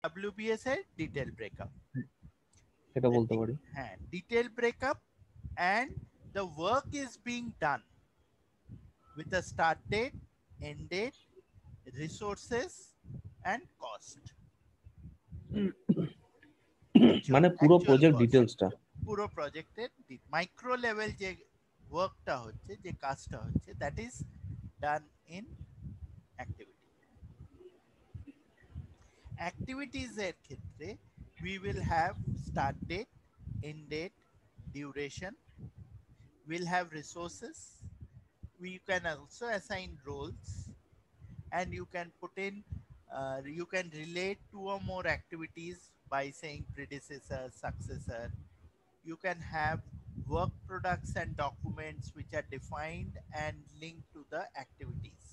WBS এর detail breakup, এটা বলতে পারি। হ্যাঁ detail breakup, and the work is being done with a start date, end date, resources and cost, মানে পুরো actual প্রজেক্ট cost, ডিটেলসটা। পুরো প্রজেক্টের মাইক্রো লেভেল যে ওয়ার্কটা হচ্ছে, যে কাজটা হচ্ছে, that is done in activity. Activities এর ক্ষেত্রে we will have start date, end date, duration, we'll have resources, we can also assign roles, and you can put in you can relate two or more activities by saying predecessor, successor. You can have work products and documents which are defined and linked to the activities.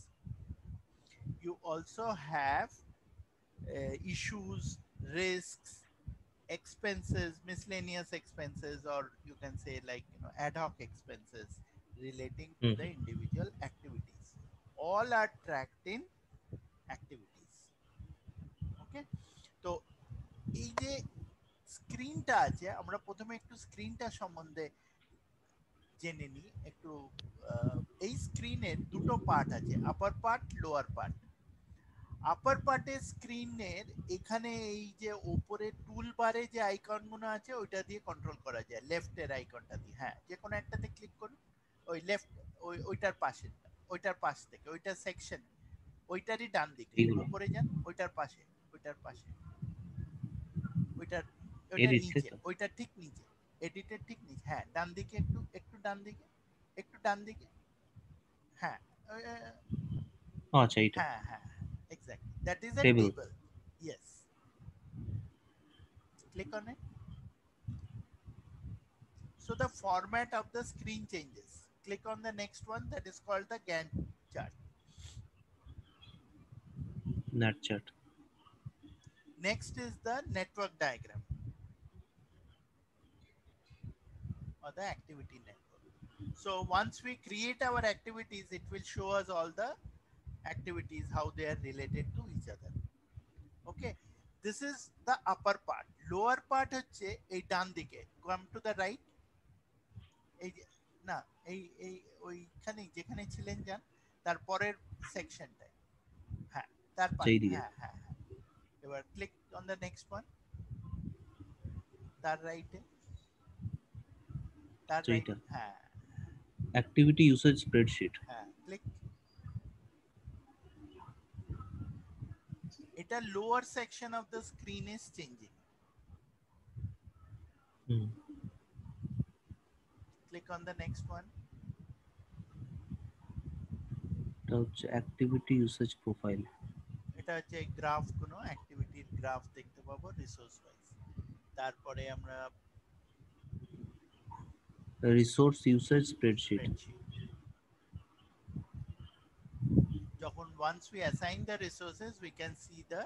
You also have issues, risks, expenses, miscellaneous expenses, or you can say like ad hoc expenses relating to hmm. the individual activities. All are tracked in activities. ওকে, তো এই যে স্ক্রিনটা আছে, আমরা প্রথমে একটু স্ক্রিনটা সম্বন্ধে জেনে নিই একটু। এই স্ক্রিনের দুটো পার্ট আছে, আপার পার্ট, লোয়ার পার্ট। আপার পার্টের স্ক্রিনের এখানে এই যে উপরে টুল বারে যে আইকন গুলো আছে ওইটা দিয়ে কন্ট্রোল করা যায়, লেফটের আইকনটা দিয়ে, হ্যাঁ যে কোনো একটাতে ক্লিক করুন, ওই লেফট, ওইটার পাশে, ওইটার পাশ থেকে, ওইটার সেকশন, ওইটারই ডান দিকে এইগুলো উপরে যান, ওইটার পাশে, ওইটার পাশে, ওইটার, ওইটার এডিট, তাই নিচে, তো? ওইটার ঠিক নিচে, এডিটের ঠিক নিচে, হ্যাঁ ডান দিকে, একটু একটু ডান দিকে, একটু ডান দিকে, হ্যাঁ আচ্ছা, এইটা হ্যাঁ হ্যাঁ, exactly that is a table. Table. Yes, click on it. So the format of the screen changes. Click on the next one, that is called the Gantt chart. ন্যাট chat. Next is the network diagram or the activity network. So once we create our activities, it will show us all the activities, how they are related to each other. Okay, this is the upper part. Lower part হচ্ছে এই ডান দিকে, come to the right, এই না, এই এই ওইখানে যেখানে ছিলেন যান, তারপরের সেকশনটায়, হ্যাঁ তার সেই দিকে। হ্যাঁ হ্যাঁ হ্যাঁ, এবার click on the next one, তার রাইটে, তার রাইট, সেইটা হ্যাঁ অ্যাক্টিভিটি ইউসেজ স্প্রেডশিট। হ্যাঁ ক্লিক। এটা lower section of the screen is changing. Hmm. Click on the next one. এটা হচ্ছে অ্যাক্টিভিটি ইউসেজ প্রোফাইল। এটা হচ্ছে গ্রাফ, কোনো অ্যাক্টিভিটির গ্রাফ দেখতে পাবো রিসোর্স ওয়াইজ। তারপরে আমরা রিসোর্স ইউসেজ স্প্রেডশিট। স্প্রেডশিট, যখন once we assign the resources we can see the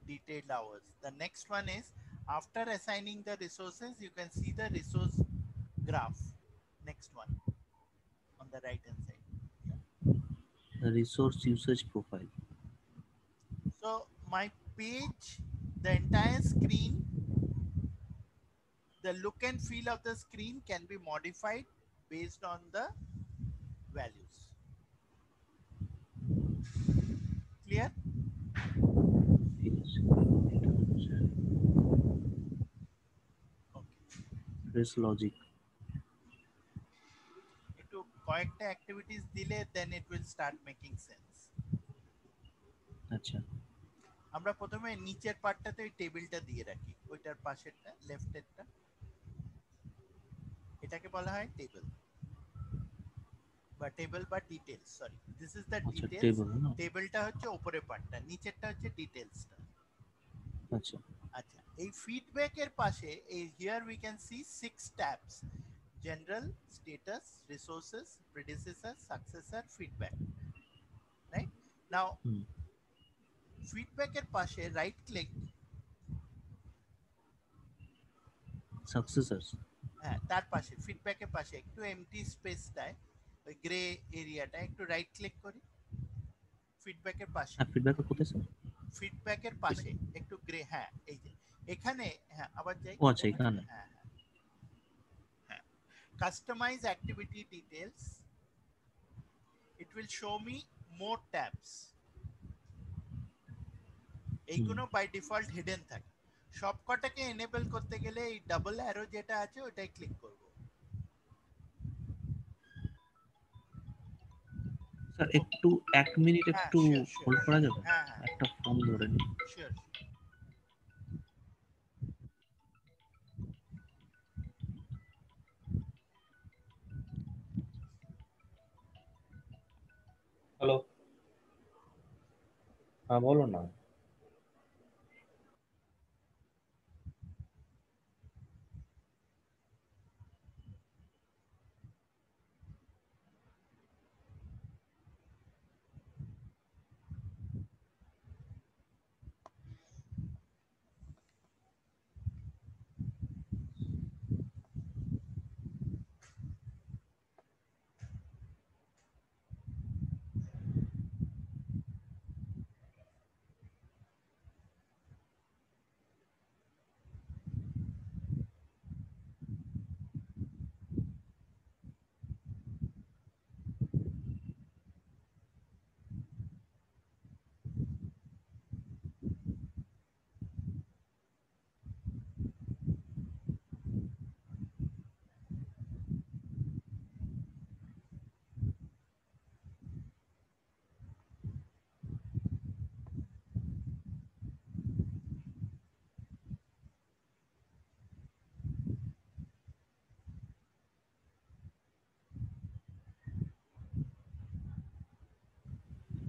detailed hours. The next one is after assigning the resources you can see the resource graph. Next one on the right hand side. Yeah. Resource usage profile. So my page, the entire screen, the look and feel of the screen can be modified based on the values. Clear? ঠিক আছে, এটা হচ্ছে Okay. Fresh logic. একটু কয়েকটা activities দিলে then it will start making sense. আচ্ছা। আমরা প্রথমে নিচের পার্টটাতে ওই টেবিলটা দিয়ে রাখি, ওইটার পাশেরটা লেফটেরটা, এটাকে বলা হয় টেবিল বা টেবিল বা details, sorry this is the আচ্ছা, ডিটেলস। টেবিল না? টেবিলটা হচ্ছে উপরের পার্টটা, নিচেরটা হচ্ছে ডিটেলসটা। আচ্ছা। আচ্ছা, এই ফিডব্যাকের পাশে এই here we can see 6 tabs: general, status, resources, predecessor, successor, feedback. Right now hmm. ফিডব্যাকের পাশে রাইট ক্লিক, সাকসেসার্স। হ্যাঁ তার পাশে ফিডব্যাকের পাশে একটু এমটি স্পেসটায়, ওই গ্রে এরিয়াটা একটু রাইট ক্লিক করি ফিডব্যাকের পাশে। হ্যাঁ, ফিডব্যাকটা কোথায় স্যার? ফিডব্যাকের পাশে একটু গ্রে, হ্যাঁ এই যে এখানে, হ্যাঁ আবার যাই, ও আচ্ছা এখানে। হ্যাঁ হ্যাঁ, customise activity details, it will show me more tabs, এইগুলো বাই ডিফল্ট হিডেন থাকে। সবকটাকে এনেবল করতে গেলে এই ডাবল অ্যারো যেটা আছে ওটাই ক্লিক করব। স্যার একটু 1 মিনিট হ্যাঁ একটু শিওর শিওর, হোল্ড করা যাবে? হ্যাঁ হ্যাঁ একটা ফোন ধরে নিই। শিওর। হ্যালো, হ্যাঁ বলো না।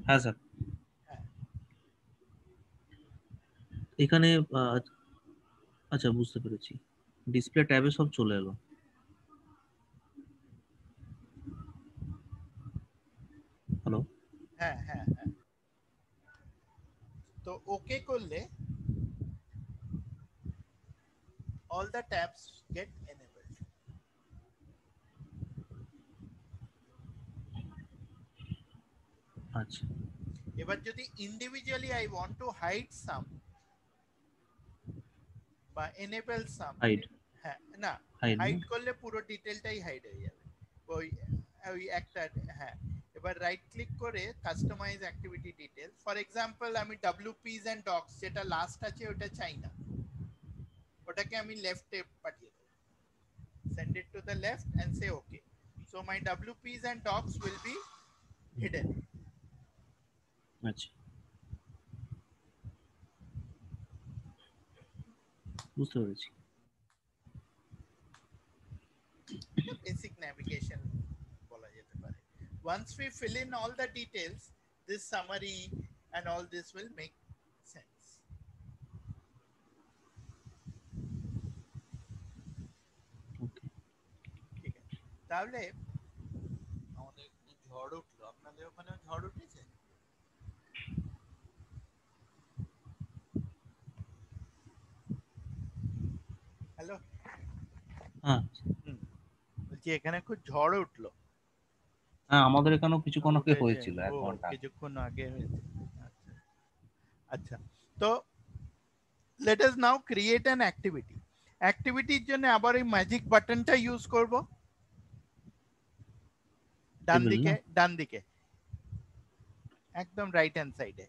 হ্যাঁ স্যার, হ্যাঁ এখানে আহ, আচ্ছা বুঝতে পেরেছি, ডিসপ্লে ট্যাবে সব চলে এলো। হ্যালো। হ্যাঁ হ্যাঁ হ্যাঁ, তো ওকে করলে all the tabs get enabled. আচ্ছা, এবার যদি individually I want to hide some বা এনেবল সাম, হাইড। হ্যাঁ না, হাইড না। হাইড করলে পুরো ডিটেলটাই হাইড হয়ে যাবে। ওই ওই একটা, হ্যাঁ। এবার রাইট ক্লিক করে customise activity detail, for example আমি ডব্লিউপিস এন্ড ডক্স যেটা লাস্ট আছে ওটা চাই না, ওটাকে আমি লেফটে পাঠিয়ে দেবো, send it to the left and say okay, so my wps and docs will be hidden. আচ্ছা বুঝতে পেরেছি। এটা বেসিক ন্যাভিগেশন বলা যেতে পারে। once we fill in all the details, this summary and all this will make sense. ওকে। ঠিক আছে, তাহলে আমাদের ঝড় উঠলো, আপনাদের ওখানে ঝড় উঠেছে? হ্যালো, হ্যাঁ বলছি এখানে খুব ঝড় উঠলো। হ্যাঁ, আমাদের এখানেও কিছুক্ষণ আগে উঠেছে, হয়েছিল, ও 1 ঘন্টা আগে। কিছুক্ষণ আগে হয়েছে। আচ্ছা আচ্ছা, তো let us now create an activity. অ্যাক্টিভিটির জন্য আবার এই ম্যাজিক বাটনটা ইউজ করব, ডান টেবিল দিকে, না। ডান দিকে একদম রাইট হ্যান্ড সাইডে,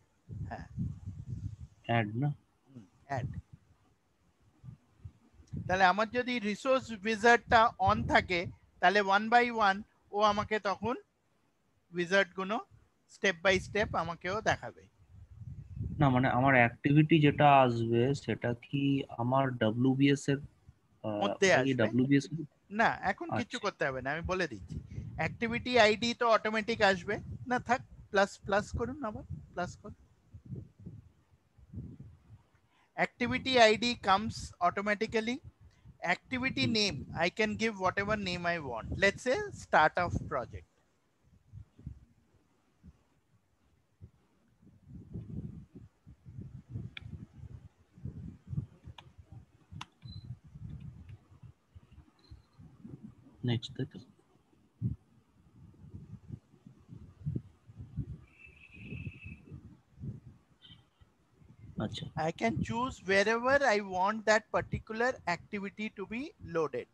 হ্যাঁ অ্যাড না। অ্যাড। তাহলে আমার যদি রিসোর্স উইজার্ডটা অন থাকে তাহলে ওয়ান বাই ওয়ান ও আমাকে তখন উইজার্ড গুলো স্টেপ বাই স্টেপ আমাকেও দেখাবে। না মানে আমার অ্যাক্টিভিটি যেটা আসবে সেটা কি আমার ডব্লিউবিএস এর, মধ্যে ওটা কি আসবে, ডব্লিউবিএস এর? না এখন কিছু আচ্ছা। করতে হবে না, আমি বলে দিচ্ছি। অ্যাক্টিভিটি আইডি তো অটোমেটিক আসবে, না থাক, প্লাস প্লাস করুন, আবার প্লাস করুন। activity id comes automatically. Activity hmm, name, I can give whatever name I want, let's say start of project. Next তাই তো। আচ্ছা I can choose wherever I want that particular activity to be loaded.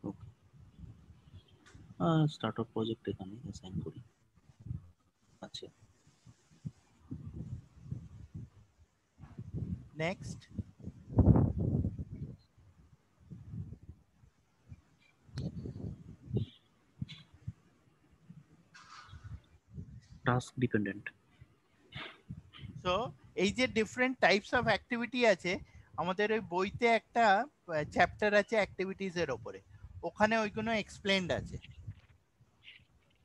Okay start up project এখানে assign করি আচ্ছা Next, task dependent so এই যে different types of activity আছে আমাদের ওই বইতে একটা চ্যাপ্টার আছে অ্যাক্টিভিটিজ এর উপরে ওখানে ওইগুলো এক্সপ্লেইনড আছে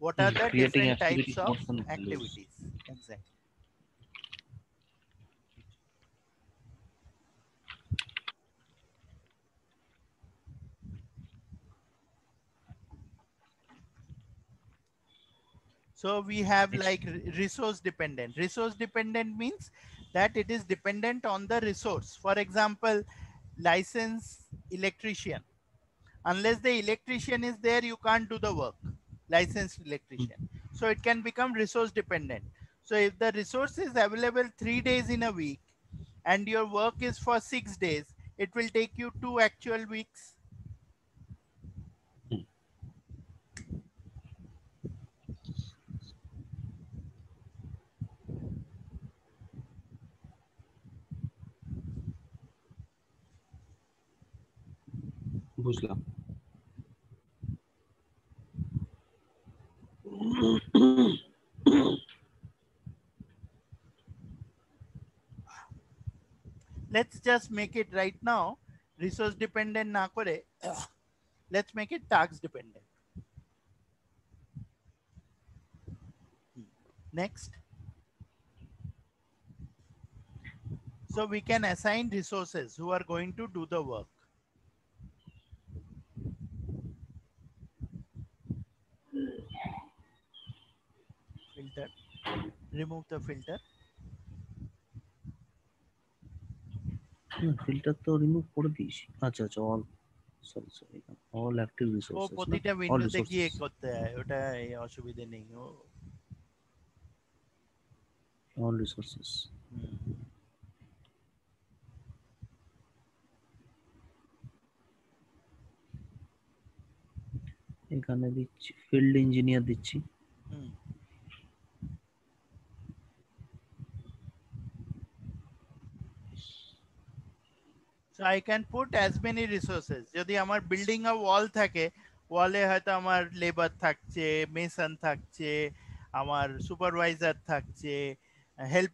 what are the creating different activity types of for some values activities exactly. So we have like resource dependent. Resource dependent means that it is dependent on the resource. For example, licensed electrician. Unless the electrician is there, you can't do the work. Licensed electrician. So it can become resource dependent. So if the resource is available 3 days in a week and your work is for 6 days, it will take you 2 actual weeks. বুঝলাম Let's just make it right now resource dependent na kore let's make it task dependent. Next, so we can assign resources who are going to do the work. Filter, remove the filter. Filter তো remove করে দিয়েছি আচ্ছা আচ্ছা all sorry sorry all active ও resources না প্রতিটা all উইন্ডোতে গিয়ে রিসোর্সেস করতে হয় ওটা অসুবিধা নেই ও অল রিসোর্সেস এখানে দিচ্ছি ফিল্ড ইঞ্জিনিয়ার দিচ্ছি So I can put as many resources. যদি আমার বিল্ডিং এ ওয়াল থাকে ওয়ালে হয়তো আমার লেবার থাকছে মেসন থাকছে আমার সুপারভাইজার থাকছে হেল্প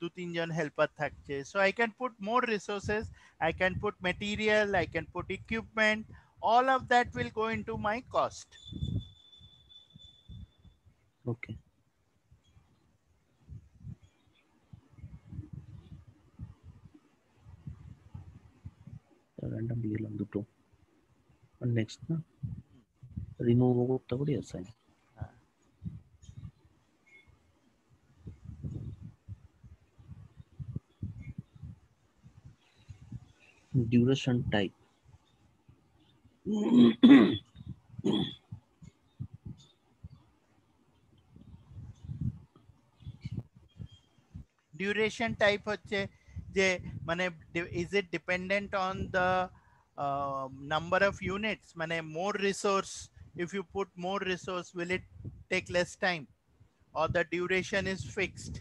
দু তিনজন হেল্পার থাকছে so I can put more resources I can put material I can put equipment all of that will go into my cost. Okay random দিয়ে দিলাম দুটো আর নেক্সট না রিমুভ করতে পারি assign duration type duration type হচ্ছে যে মানে is it dependent on the number of units মানে more resource if you put more resource will it take less time or the duration is fixed.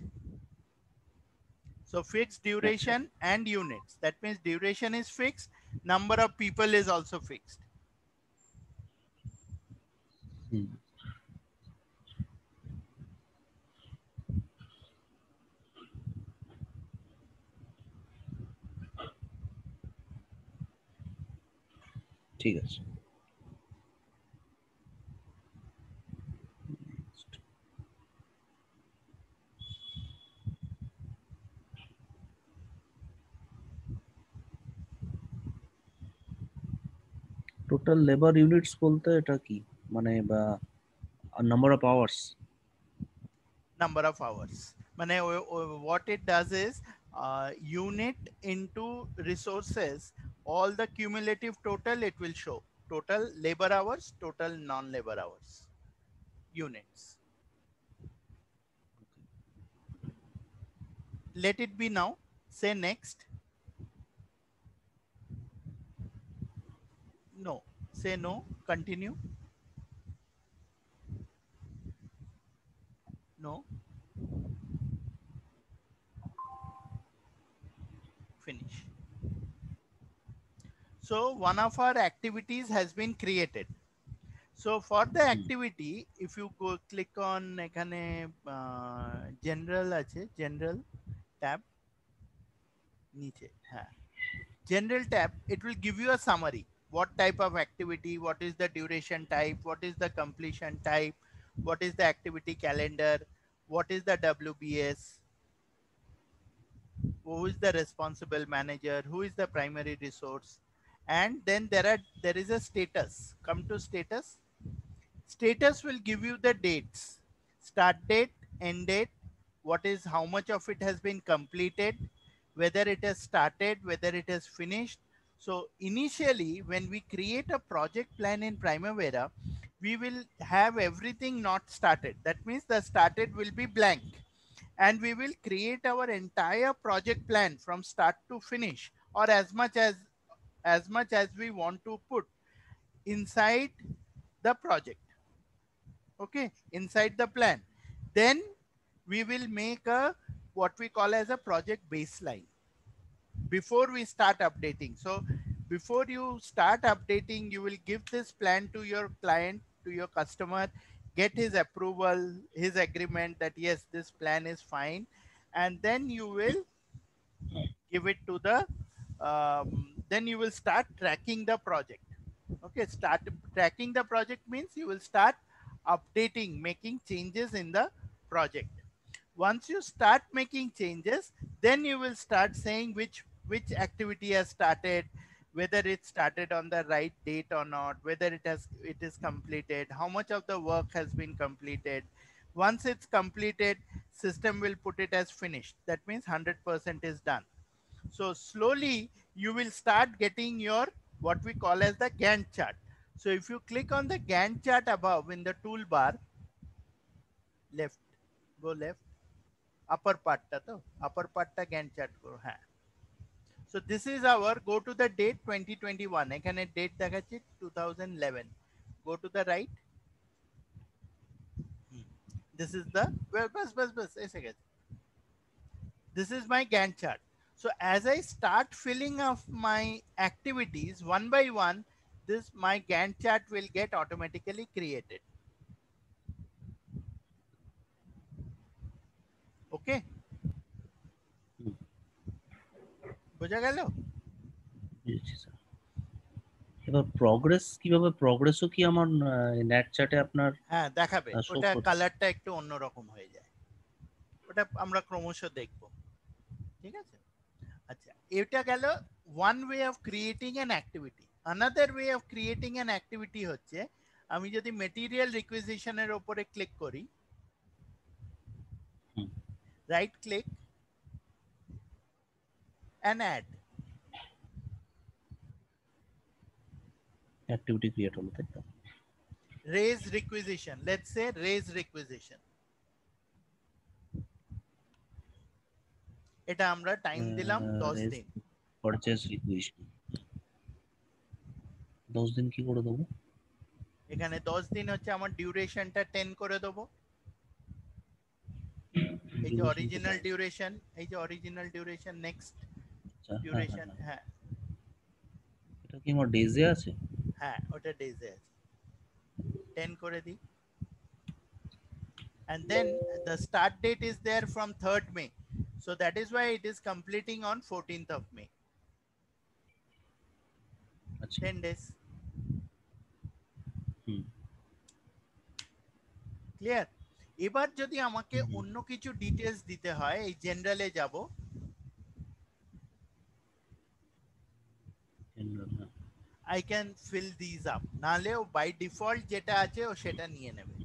So fixed duration and units, that means duration is fixed, number of people is also fixed. ঠিক আছে total labour units বলতে এটা কি মানে বা number of hours Number of hours মানে what it does is unit into resources all the cumulative total it will show total labor hours total non labor hours units. let it be now. Say next. No. Say no. Continue. No. Finish. So one of our activities has been created. So for the activity, if you go click on এখানে general আছে, general tab নিচে, হ্যাঁ, general tab, it will give you a summary. What type of activity, what is the duration type, what is the completion type, what is the activity calendar, what is the WBS, who is the responsible manager, who is the primary resource, and then there is a status. Come to status. Status will give you the dates, start date, end date, what is, how much of it has been completed, whether it has started, whether it has finished. So initially when we create a project plan in Primavera, we will have everything not started. That means the started will be blank, and we will create our entire project plan from start to finish, or as much as we want to put inside the project, okay, inside the plan. Then we will make a what we call as a project baseline before we start updating. So before you start updating, you will give this plan to your client, to your customer, get his approval, his agreement that yes, this plan is fine, and then you will give it to the then you will start tracking the project. Okay, start tracking the project means you will start updating, making changes in the project. Once you start making changes, then you will start saying which activity has started, whether it started on the right date or not, whether it is completed, how much of the work has been completed. Once it's completed, system will put it as finished. That means 100% is done. So slowly you will start getting your what we call as the Gantt chart. So if you click on the Gantt chart above in the toolbar, left, go left, upper part ta to, upper part ta Gantt chart koro, ha. So this is our, go to the date 2021. এখানে date দেখাচ্ছে 2011. Go to the right. This is the, well, bas, ऐसे गए. This is my Gantt chart. So as I start filling up my activities one by one, this my Gantt chart will get automatically created. Okay. বোঝা গেল? এবার progress কিভাবে, প্রগ্রেসও কি আমার ন্যাট চ্যাটে আপনার হ্যাঁ দেখাবে, শো ওটা করবে? কালারটা একটু অন্যরকম হয়ে যায়, ওটা আমরা ক্রমশ দেখব, ঠিক আছে? আচ্ছা, এটা গেল one way of creating an activity. Another way of creating an activity হচ্ছে, আমি যদি মেটেরিয়াল রিকুইজিশনের উপরে ক্লিক করি, right click and add activity create হলো, তাই তো? raise requisition, let's say raise requisition, এটা আমরা টাইম দিলাম 10 দিন। পারচেজ রিকুইজিশন 10 দিন কি করে দেবো? এখানে 10 দিন হচ্ছে আমার ডিউরেশনটা 10 করে দেব। এই যে অরিজিনাল ডিউরেশন, এই যে অরিজিনাল ডিউরেশন, নেক্সট ডিউরেশন, হ্যাঁ এটা কি আমার ডেজে আছে? হ্যাঁ ওটা ডেজে আছে, 10 করে দিই। And then the start date is there from 3rd May, so that is why it is completing on 14th of May, 10 days. Clear? এবার যদি আমাকে অন্য কিছু ডিটেইলস দিতে হয়, এই জেনারেলে যাব, I can fill these up, নালে ও বাই ডিফল্ট যেটা আছে ও সেটা নিয়ে নেবে।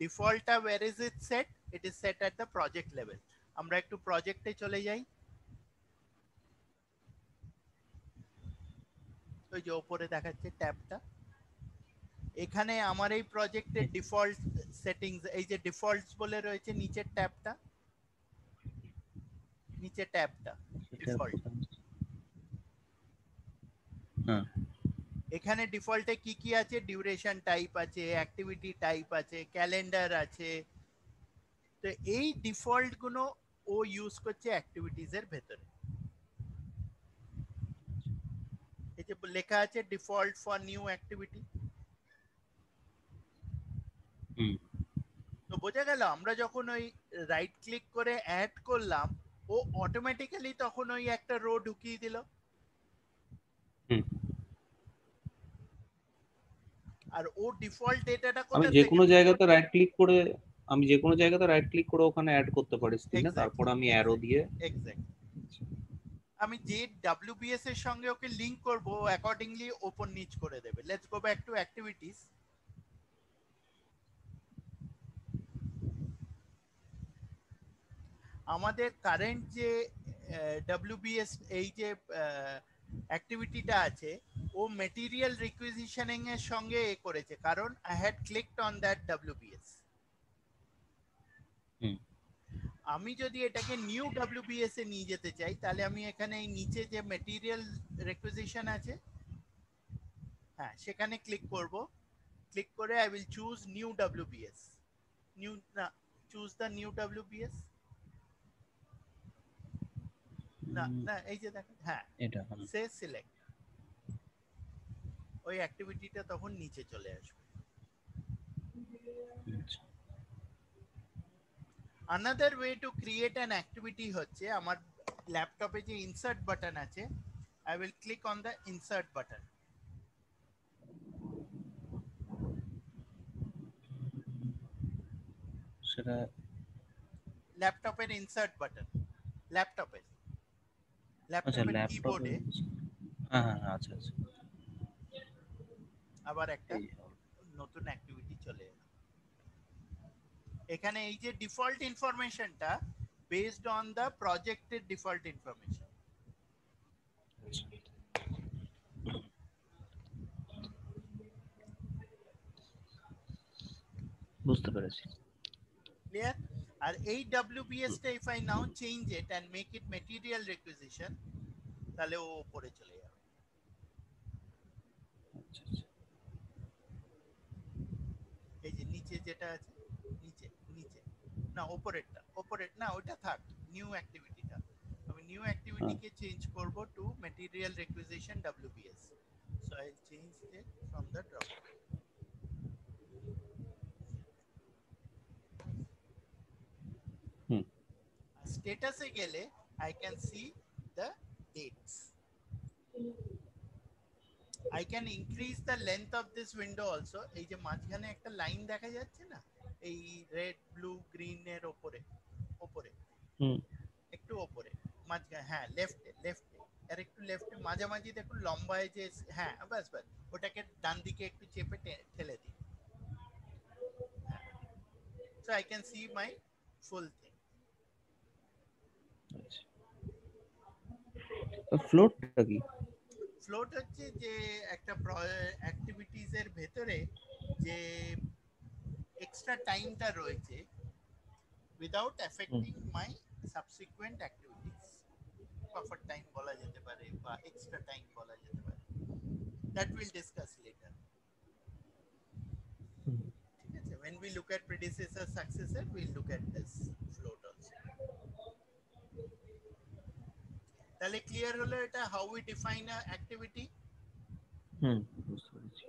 ডিফল্টটা where is it set? It is set at the project level. আমরা একটু প্রজেক্টে চলে যাই, ওই যে উপরে দেখাচ্ছে ট্যাবটা, এখানে আমার এই প্রজেক্টের ডিফল্ট সেটিংস, এই যে ডিফল্টস বলে রয়েছে নিচের ট্যাবটা, নিচে ট্যাবটা সেটা ডিফল্ট, হ্যাঁ এখানে ডিফল্টে কি কি আছে, ডিউরেশন টাইপ আছে, অ্যাক্টিভিটি টাইপ আছে, ক্যালেন্ডার আছে। তো এই ডিফল্ট গুলো ও ইউজ করছে অ্যাক্টিভিটিজ এর ভেতরে। এই যে লেখা আছে ডিফল্ট ফর নিউ অ্যাক্টিভিটি, তো বোঝা গেল আমরা যখন ওই রাইট ক্লিক করে অ্যাড করলাম, ও অটোমেটিক্যালি তখন ওই একটা রো ঢুকিয়ে দিল। আর ও ডিফল্ট ডেটাটা আমি কোথা যে থেকে কোনো নিল? জায়গাতে রাইট ক্লিক করে ওখানে অ্যাড করতে পারি স্ক্রিনে, তারপর আমি অ্যারো দিয়ে এক্স্যাক্টলি আমি যে ডাব্লিউবিএস এর সঙ্গে ওকে লিংক করব, অ্যাকর্ডিংলি ওপর নিচ করে দেবে। Let's go back to activities. আমাদের কারেন্ট যে ডাব্লিউবিএস এই যে অ্যাক্টিভিটিটা আছে, ও মেটেরিয়াল রিকুইজিশনিং এর সঙ্গে এ করেছে, কারণ I had clicked on that WBS. আমি যদি এটাকে নিউ ডাব্লিউবিএস এ নিয়ে যেতে চাই, তাহলে আমি এখানে এই নিচে যে মেটেরিয়াল রিকুইজিশন আছে, হ্যাঁ সেখানে ক্লিক করব। ক্লিক করে I will choose new WBS, new না, চুজ দ্য নিউ ডাব্লিউবিএস, না না এই যে দেখেন, হ্যাঁ এটা সে সিলেক্ট, ওই অ্যাক্টিভিটিটা তখন নিচে চলে আসবে। Another way to create an activity হচ্ছে, আমার ল্যাপটপে যে ইনসার্ট বাটন আছে, I will click on the insert button. সেটা ল্যাপটপের ইনসার্ট বাটন, ল্যাপটপের আচ্ছা ল্যাপটপের ল্যাপটপে, কিবোর্ডে হ্যাঁ হ্যাঁ হ্যাঁ, আচ্ছা আচ্ছা আবার একটা এই নতুন অ্যাক্টিভিটি চলে এলো। এখানে এই যে ডিফল্ট ইনফরমেশনটা বেসড অন দ্য প্রজেক্টের ডিফল্ট ইনফরমেশন। বুঝতে পেরেছি। ক্লিয়ার? আর এই WBS টা if I now change it and make it material requisition, তাহলে ও উপরে চলে যাবে। আচ্ছা আচ্ছা এই যে নিচে যেটা আছে, নিচে নিচে না উপরেরটা, উপরের না ওটা থাক, নিউ অ্যাক্টিভিটিটা আমি নিউ অ্যাক্টিভিটিকে চেঞ্জ করব to material requisition WBS, so I change it from the drop. স্ট্যাটাসে গেলে I can see the dates, I can increase the length of this window also. এই যে মাঝখানে একটা লাইন দেখা যাচ্ছে না, এই রেড ব্লু গ্রিন এর উপরে, উপরে একটু উপরে মাঝখানে, হ্যাঁ লেফটে লেফটে, আর একটু লেফটে মাঝামাঝি দেখুন লম্বায় যে, হ্যাঁ বাস বাস, ওটাকে ডান দিকে একটু চেপে ঠেলে দিন। So I can see my full thing. ফ্লোটটা কি? ফ্লোট হচ্ছে যে একটা অ্যাক্টিভিটিস এর ভেতরে যে এক্সট্রা টাইমটা রয়েছে উইদাউট এফেক্টিং মাই সাবসিকুয়েন্ট অ্যাক্টিভিটিস, বাফার টাইম বলা যেতে পারে বা এক্সট্রা টাইম বলা যেতে পারে, দ্যাট উইল ডিসকাস লেটার। ঠিক আছে, when we look at predecessor successor we'll look at this float also. তাহলে ক্লিয়ার হলো এটা how we define a activity? বুঝতে পেরেছি।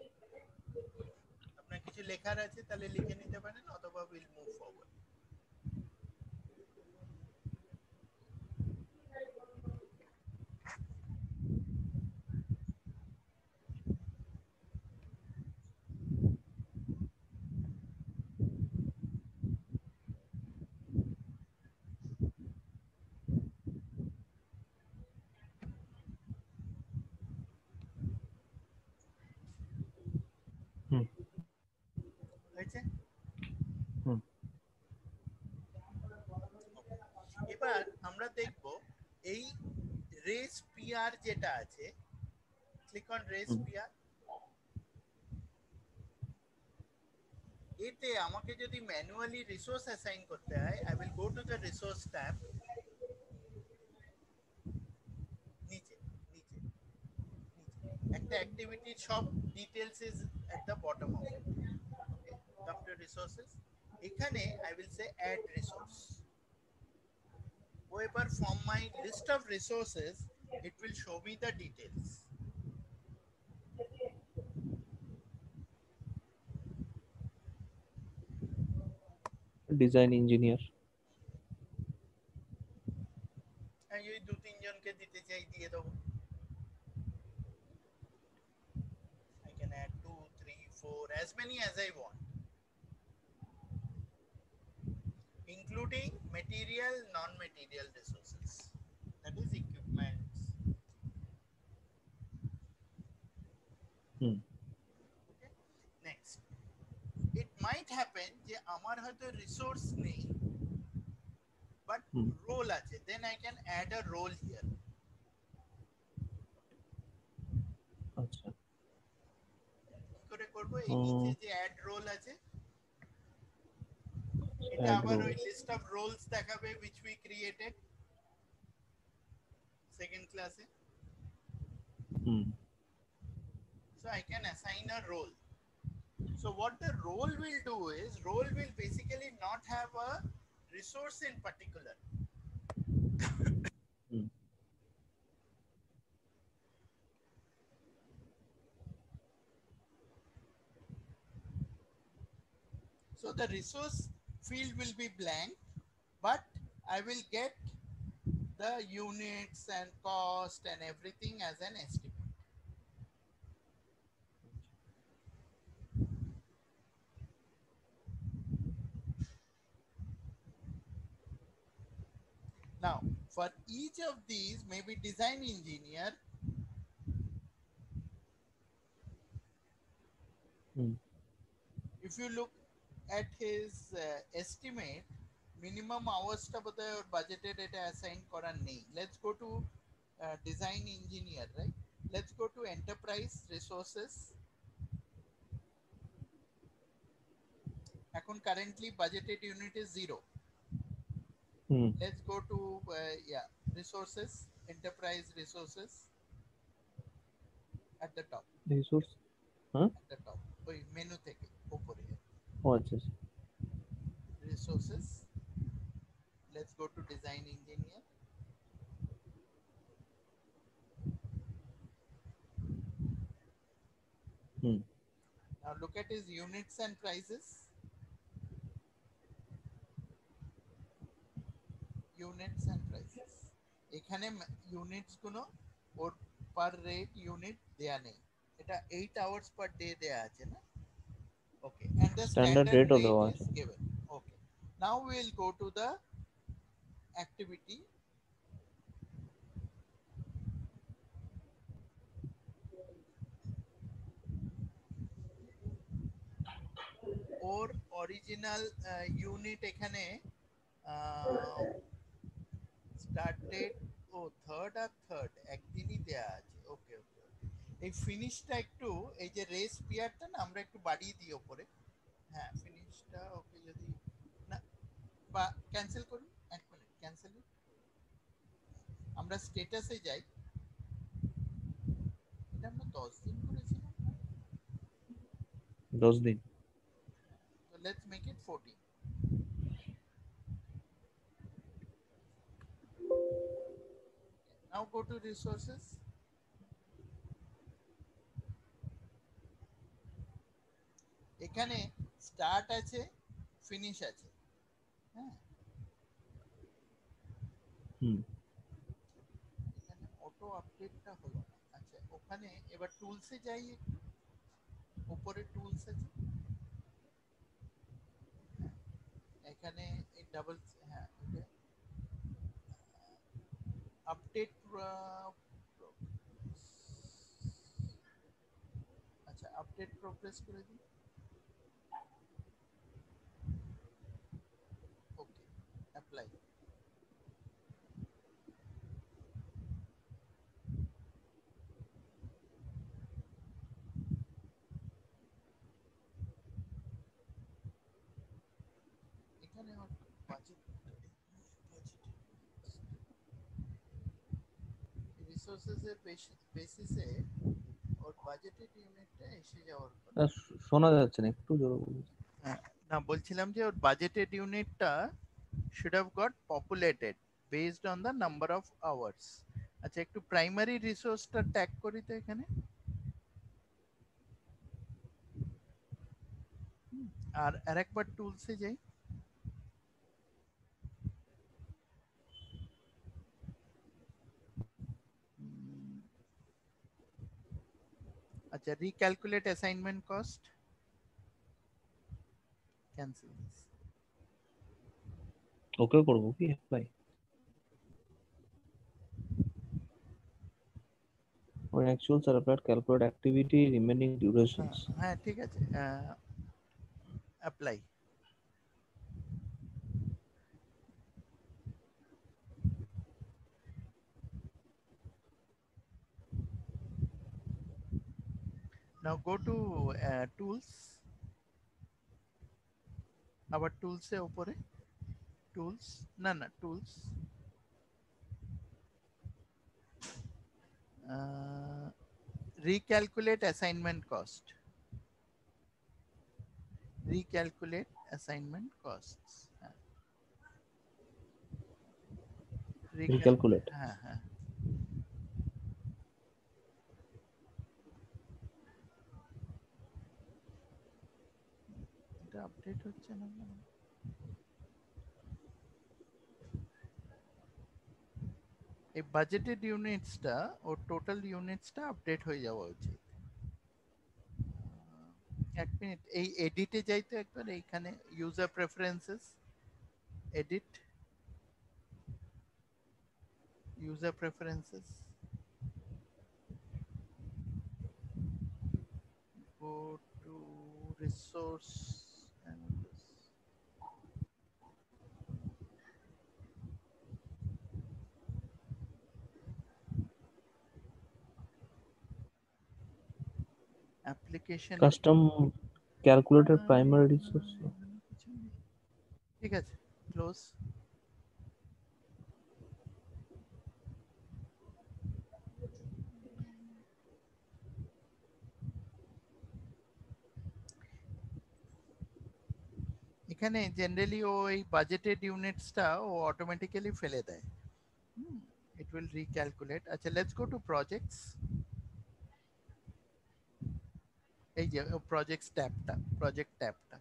আপনার কিছু লেখার আছে তাহলে লিখে নিতে পারেন, অথবা we'll move forward. হয়েছে? এবার আমরা দেখব এই রেস পিআর যেটা আছে, ক্লিক অন রেস পিআর। এতে আমাকে যদি ম্যানুয়ালি রিসোর্স অ্যাসাইন করতে হয়, I will go to the resource tab, activity shop details is at the bottom of it. Okay, come to resources. এখানে I will say add resource. However, from my list of resources, it will show me the details. Design engineer আমি যদি 2-3 জনকে দিতে চাই দিয়ে দেবো। I can add 2, 3, 4, as many as I want, including material, non-material resources. That is equipments. Okay. Next, it might happen যে আমার হয়তো রিসোর্স নেই but role আছে, then I can add a role here. আচ্ছা কি করে করব? এই নিচে যে অ্যাড রোল আছে এটা আবার ওই লিস্ট অফ রোলস দেখাবে which we created second class A. So I can assign a role. So what the role will do is, role will basically not have a resource in particular. So the resource field will be blank, but I will get the units and cost and everything as an estimate. Now, for each of these, maybe design engineer, if you look at his estimate, minimum hours টা বোধহয় ওর budgeted এটা assign করা নেই. Let's go to design engineer, right? Let's go to enterprise resources. এখন currently budgeted unit is 0. Let's go to resources, enterprise resources at the top. Resource At the top. ওই menu থেকে উপরে. ও আচ্ছা Resources. Let's go to design engineer. Now look at his units and prices. Units and prices. এখানে units গুলো ওর per rate unit দেয়া নেই. এটা 8 hours per day দেয়া আছে না? Okay. And the standard rate is given. Okay. Now we will go to the activity. Or original unit এখানে start date ও third একদিনই দেয়া আছে। ওকে ওকে এই ফিনিশটা একটু, এই যে রেস পিয়ারটা না আমরা একটু বাড়িয়ে দিই উপরে। হ্যাঁ ফিনিশটা ওকে যদি না বা ক্যান্সেল করুন, এক মিনিট ক্যান্সেল। আমরা স্ট্যাটাসে যাই, এটা আমরা 10 দিন করেছিলাম, 10 দিন। So let's make it 14. Now go to resources. এখানে স্টার্ট আছে, ফিনিশ আছে। হ্যাঁ এখানে অটো আপডেটটা হলো না। আচ্ছা ওখানে এবার টুলসে যাই, একটু উপরে টুলস আছে, এখানে এই ডাবল হ্যাঁ আপডেট আচ্ছা আপডেট প্রোগ্রেস করে দিই। ওকে অ্যাপ্লাই। এখানে বাজেট রিসোর্সেস এর বেসিসে ওর বাজেটেড ইউনিটটা এসে যাওয়ার পর শোনা যাচ্ছে না, একটু জোরে বলুন। না বলছিলাম যে ওর বাজেটেড ইউনিটটা should have got populated based on the number of hours. আচ্ছা একটু প্রাইমারি রিসোর্সটা ট্যাগ করি তো এখানে, আর আরেকবার টুলসে যাই। আচ্ছা রিক্যালকুলেট অ্যাসাইনমেন্ট কস্ট, ক্যান্সেল দিস। ওকে করবো কি apply? When actuals are applied, calculate activity remaining durations. হ্যাঁ ঠিক আছে, apply. Now go to tools, আবার টুলসে উপরে, টুলস না tools, recalculate assignment cost, recalculate assignment costs, Recalculate. হ্যাঁ হ্যাঁ এটা আপডেট হচ্ছে না কেন? এই বাজেটেড ইউনিটসটা ও টোটাল ইউনিটসটা আপডেট হয়ে যাওয়া উচিত। এক মিনিট, এই এডিটে যাই তো একবার, এইখানে user preferences, edit, user preferences, go to resource analysis, application, Custom calculated primary resource. ঠিক আছে ক্লোজ। এখানে জেনারেলি ও এই বাজেটেড ইউনিটসটা ও অটোমেটিক্যালি ফেলে দেয়, ইট উইল রিক্যালকুলেট। আচ্ছা লেটস গো টু প্রজেক্টস, এই যে প্রজেক্টস ট্যাবটা, প্রজেক্ট ট্যাবটা,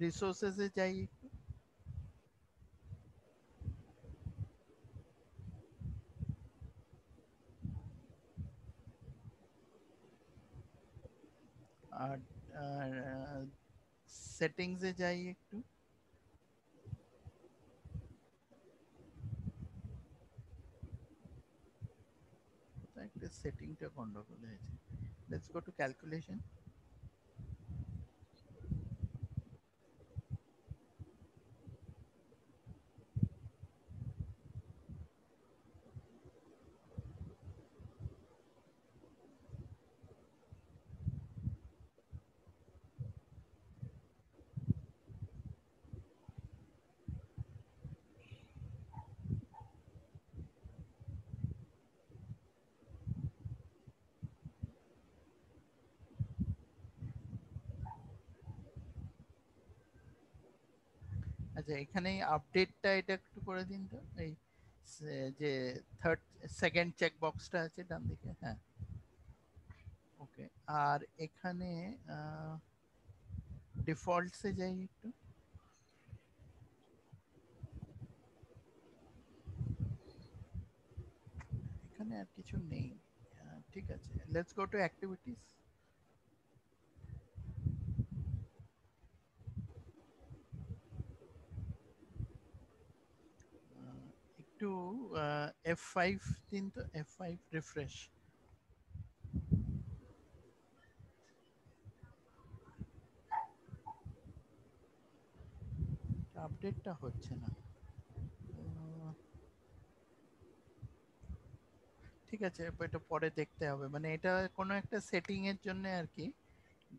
রিসোর্সেসে যাই একটু, আর সেটিংসে যাই একটু, একটা সেটিংটা গন্ডগোল হয়েছে। লেটস গো টু ক্যালকুলেশন, আচ্ছা এখানে আপডেটটা এটা একটু করে দিন তো, এই যে থার্ড সেকেন্ড চেক বক্সটা আছে ডান দিকে, হ্যাঁ ওকে। আর এখানে ডিফল্টসে যাই একটু, এখানে আর কিছু নেই, ঠিক আছে। লেটস গো টু অ্যাক্টিভিটিস, একটু F5 দিন তো, F5 রিফ্রেশ। আপডেটটা হচ্ছে না, ঠিক আছে এটা পরে দেখতে হবে, মানে এটা কোনো একটা সেটিং এর জন্য আর কি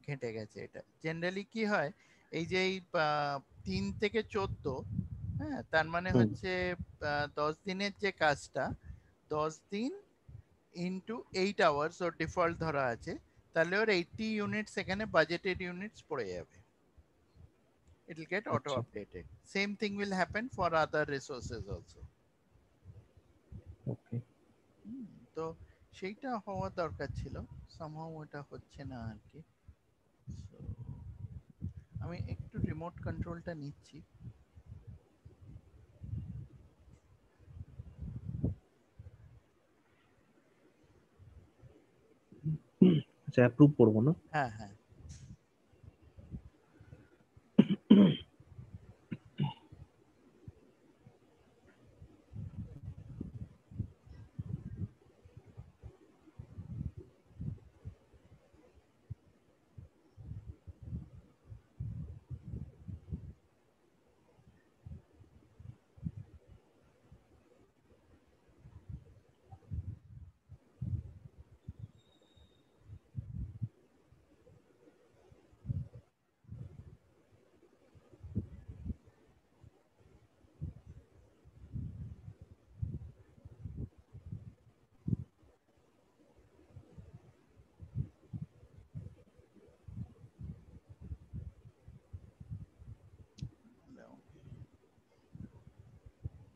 ঘেঁটে গেছে। এটা জেনারেলি কি হয়, এই যে এই 3 থেকে 14, হ্যাঁ তার মানে হচ্ছে 10 দিনের যে কাজটা, 10 দিন ইনটু 8 আওয়ার্স ওর ডিফল্ট ধরা আছে, তাহলে ওর 80 ইউনিটস এখানে বাজেটেড ইউনিটস পড়ে যাবে। It will get auto আচ্ছা, updated. Same thing will happen for other resources also. ওকে। তো সেইটা হওয়া দরকার ছিল, somehow ওটা হচ্ছে না আর কি। So, আমি একটু রিমোট কন্ট্রোলটা নিচ্ছি। আচ্ছা, অ্যাপ্রুভ করবো না? হ্যাঁ হ্যাঁ,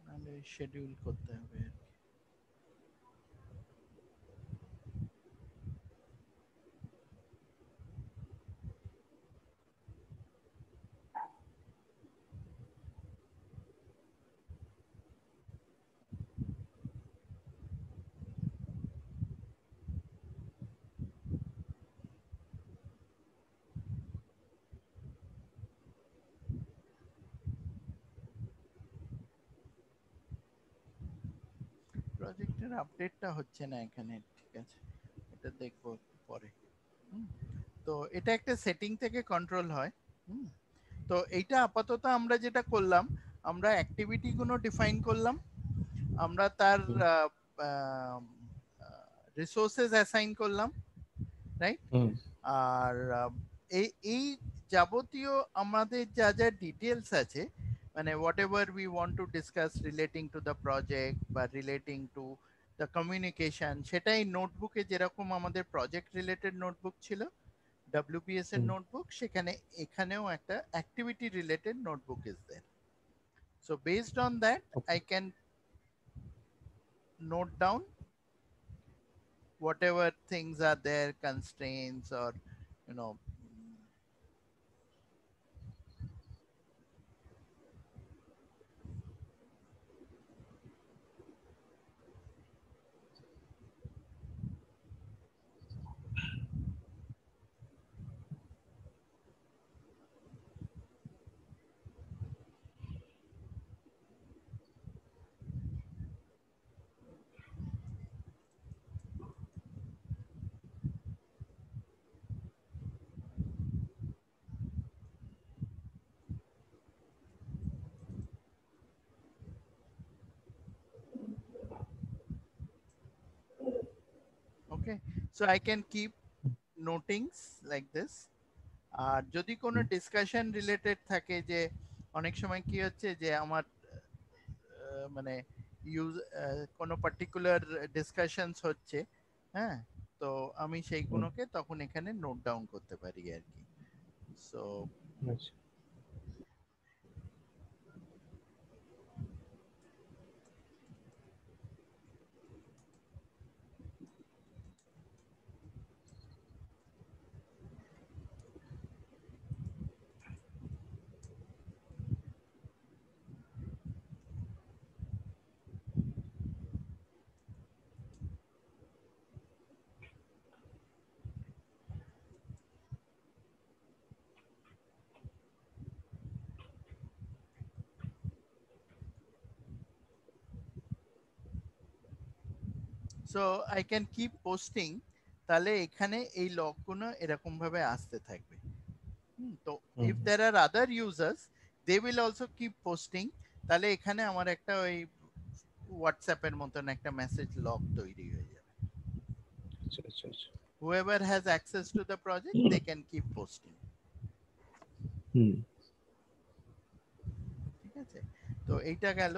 নাহলে শিডিউল করতে হবে আর কি। প্রজেক্টের আপডেটটা হচ্ছে না এখানে, ঠিক আছে, এটা দেখবো পরে। হুম, তো এটা একটা সেটিং থেকে কন্ট্রোল হয়। হুম, তো এইটা আপাতত আমরা যেটা করলাম, আমরা অ্যাক্টিভিটি গুলো ডিফাইন করলাম, আমরা তার হুম, রিসোর্সেস অ্যাসাইন করলাম, রাইট? হুম, আর এই এই যাবতীয় আমাদের যা যা ডিটেলস আছে, মানে whatever we want to discuss relating to the project বা রিলেটিং টু দ্য কমিউনিকেশন, সেটাই নোটবুকে যেরকম আমাদের প্রজেক্ট রিলেটেড নোটবুক ছিল, WPS এর হুম। নোটবুক, সেখানে এখানেও একটা activity related notebook is there. So based on that okay. I can note down whatever things are there, constraints or you know. Okay, so I can keep notings like this. আর যদি কোনো হুম, discussion related থাকে, যে অনেক সময় কি হচ্ছে যে আমার মানে ইউজ কোনো পার্টিকুলার ডিসকাশনস হচ্ছে, হ্যাঁ, তো আমি হুম। সেইগুলোকে তখন এখানে নোট ডাউন করতে পারি আর কি। সো আচ্ছা। So I can keep posting, তাহলে এখানে এই লগগুলো এরকম ভাবে আসতে থাকবে। তো hmm, if there are other users, they will also keep posting, তাহলে এখানে আমার একটা ওই হোয়াটসঅ্যাপের মতন একটা মেসেজ লগ তৈরি হয়ে যাবে। আচ্ছা, আচ্ছা, আচ্ছা। whoever has access to the project they can keep posting. হুম, ঠিক আছে, তো এইটা গেল।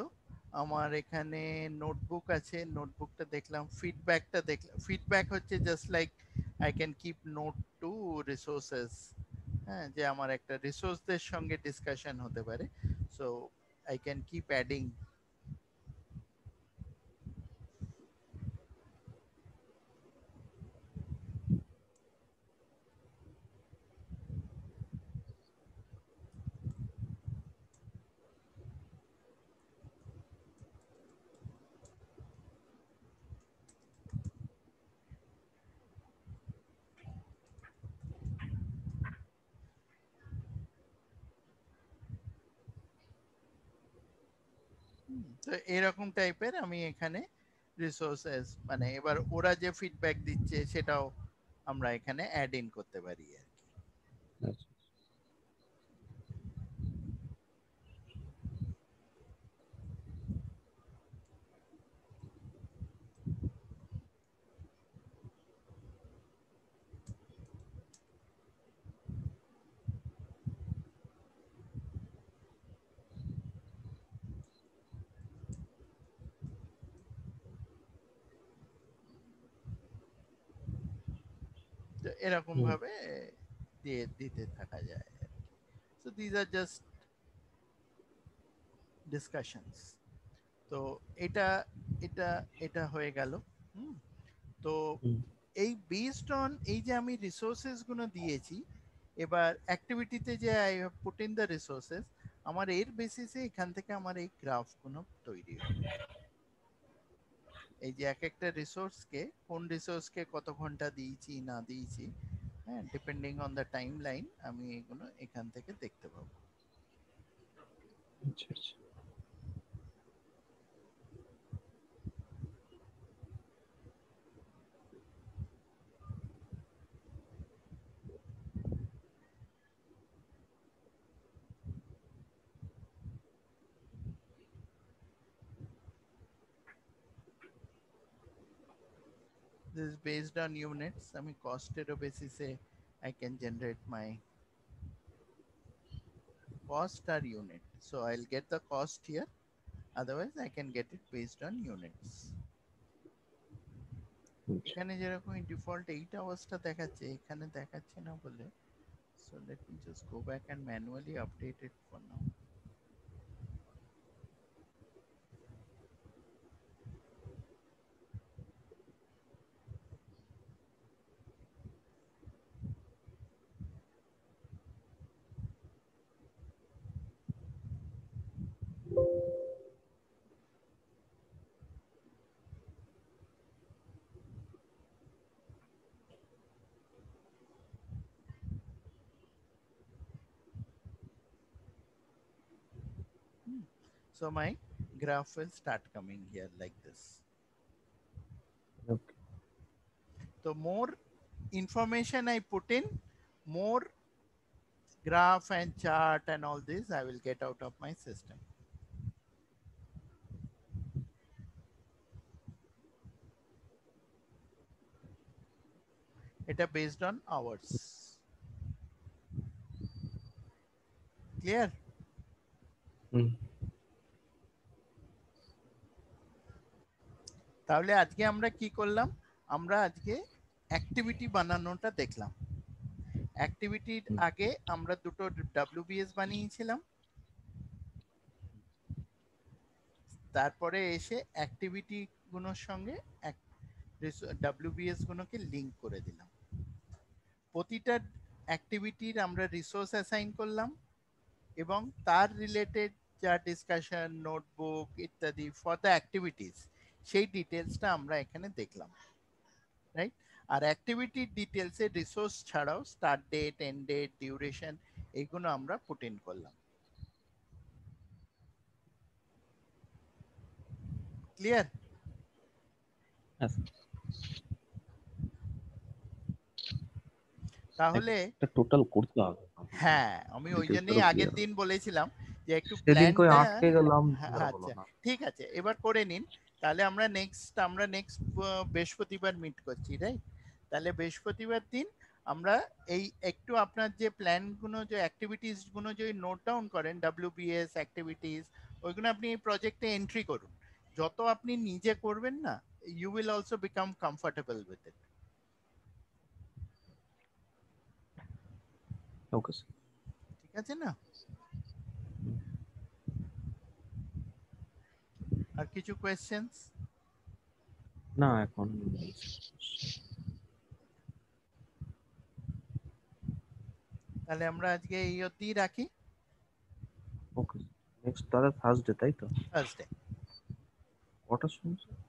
আমার এখানে নোটবুক আছে, নোটবুকটা দেখলাম, ফিডব্যাকটা দেখলাম। ফিডব্যাক হচ্ছে just like I can keep note to resources, হ্যাঁ, যে আমার একটা রিসোর্সদের সঙ্গে ডিসকাশন হতে পারে, so I can keep adding. তো এরকম টাইপের আমি এখানে রিসোর্সেস, মানে এবার ওরা যে ফিডব্যাক দিচ্ছে সেটাও আমরা এখানে অ্যাড ইন করতে পারি আর কি। আচ্ছা। তো এরকম হুম, ভাবে দিয়ে দিতে থাকা যায়। So these are just discussions. তো এটা এটা এটা হয়ে গেল। হুম, তো হুম, এই বেসড অন এই যে আমি রিসোর্সেস গুলো দিয়েছি, এবার অ্যাক্টিভিটিতে যে I have put in the resources, আমার এর বেসিসে এখান থেকে আমার এই গ্রাফ গুলো তৈরি হবে। এই যে এক একটা রিসোর্সকে, কোন রিসোর্সকে কত ঘন্টা দিয়েছি না দিয়েছি, হ্যাঁ, depending on the time line, আমি এগুলো এখান থেকে দেখতে পাবো। আচ্ছা আচ্ছা। This is based on units. আমি কস্টেরও বেসিসে I can generate my cost or unit. So I'll get the cost here. Otherwise, I can get it based on units. আচ্ছা। এখানে যেরকম ডিফল্ট 8 আওয়ার্সটা দেখাচ্ছে, এখানে দেখাচ্ছে না বলে, so let me just go back and manually update it for now. So my graph will start coming here like this. Okay. So more information I put in, more graph and chart and all this I will get out of my system. এটা based on hours. Clear? হুম, তাহলে আজকে আমরা কি করলাম? আমরা আজকে activity বানানোটা দেখলাম। অ্যাক্টিভিটির হুম, আগে আমরা দুটো WBS বানিয়েছিলাম, তারপরে এসে অ্যাক্টিভিটি গুলোর সঙ্গে WBS গুলোকে লিংক করে দিলাম। প্রতিটা অ্যাক্টিভিটির আমরা রিসোর্স অ্যাসাইন করলাম এবং তার রিলেটেড যা ডিসকাশন, নোটবুক ইত্যাদি ফর দ্য অ্যাক্টিভিটিস, সেই ডিটেলসটা আমরা এখানে দেখলাম, রাইট? আর অ্যাক্টিভিটির ডিটেলসে রিসোর্স ছাড়াও start date, end date, duration, এইগুলো আমরা পুট ইন করলাম। ক্লিয়ার? আচ্ছা। তাহলে একটা টোটাল করতে হবে হ্যাঁ, আমি ওই ডিটেলস জন্যই আরো আগের ক্লিয়ার দিন হবে। বলেছিলাম যে একটু সেদিন কই প্ল্যানটা। আটকে গেলাম, আর হলো আচ্ছা, না। ঠিক আছে, এবার করে নিন। তাহলে আমরা নেক্সট বৃহস্পতিবার মিট করছি, রাইট? তাহলে বৃহস্পতিবার দিন আমরা এই একটু আপনার যে প্ল্যানগুলো, যে অ্যাক্টিভিটিস গুলো যদি নোট ডাউন করেন, WBS অ্যাক্টিভিটিস ওইগুলো আপনি এই প্রজেক্টে এন্ট্রি করুন। যত আপনি নিজে করবেন না, you will also become comfortable with it. Okay sir. ঠিক আছে না? আর কিছু কোয়েশ্চেন্স? না এখন নেই। তাহলে আমরা আজকে এই অবধি রাখি। ওকে, নেক্সট তাহলে থার্সডে, তাই তো? থার্সডে। কটার সময়?